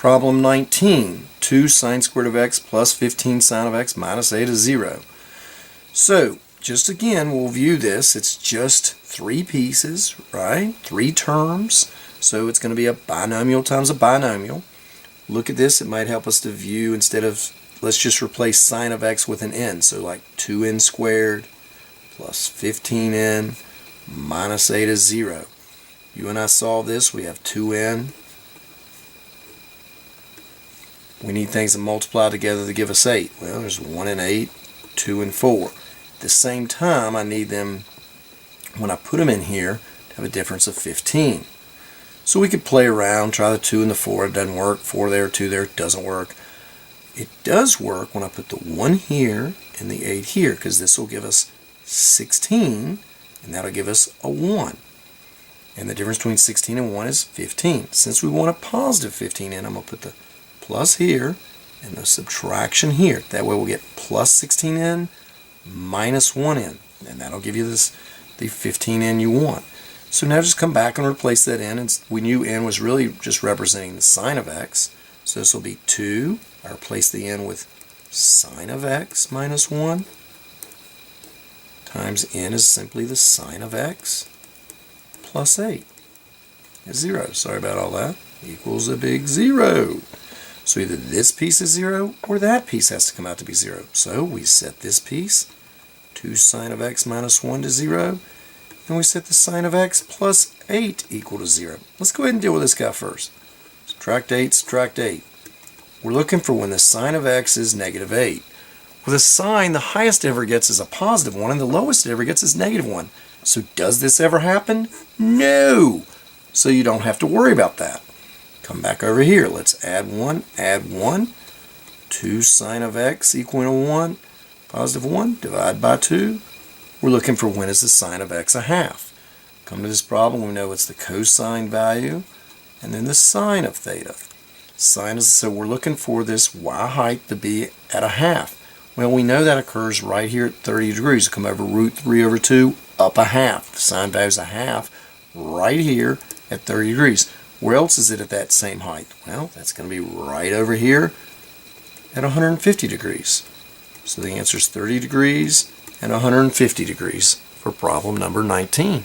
Problem 19, 2 sine squared of x plus 15 sine of x minus 8 is 0. So, just again, we'll view this. It's just 3 pieces, right? 3 terms. So it's going to be a binomial times a binomial. Look at this. It might help us to view, instead of, let's just replace sine of x with an n. So like 2n squared plus 15n minus 8 is 0. You and I solve this. We have 2n. We need things that multiply together to give us 8. Well, there's 1 and 8, 2 and 4. At the same time, I need them, when I put them in here, to have a difference of 15. So we could play around, try the 2 and the 4. It doesn't work. 4 there, 2 there, it doesn't work. It does work when I put the 1 here and the 8 here, because this will give us 16, and that'll give us a 1. And the difference between 16 and 1 is 15. Since we want a positive 15 in, I'm going to put the plus here and the subtraction here. That way we'll get plus 16n minus 1n, and that'll give you the 15n you want. So now just come back and replace that n, and we knew n was really just representing the sine of x. So this will be 2. I replace the n with sine of x minus 1 times n is simply the sine of x plus 8 is 0. Sorry about all that. Equals a big 0. So either this piece is 0 or that piece has to come out to be 0. So we set this piece, 2 sine of x minus 1 to 0, and we set the sine of x plus 8 equal to 0. Let's go ahead and deal with this guy first. Subtract 8, subtract 8. We're looking for when the sine of x is negative 8. With a sine, the highest it ever gets is a positive 1, and the lowest it ever gets is negative 1. So does this ever happen? No! So you don't have to worry about that. Come back over here. Let's add 1, 2 sine of x equaling 1, positive 1, divide by 2. We're looking for when is the sine of x a half. Come to this problem, we know it's the cosine value, and then the sine of theta. Sine is, so we're looking for this y height to be at a half. Well, we know that occurs right here at 30 degrees. Come over root 3 over 2, up a half. The sine value is a half right here at 30 degrees. Where else is it at that same height? Well, that's going to be right over here at 150 degrees. So the answer is 30 degrees and 150 degrees for problem number 19.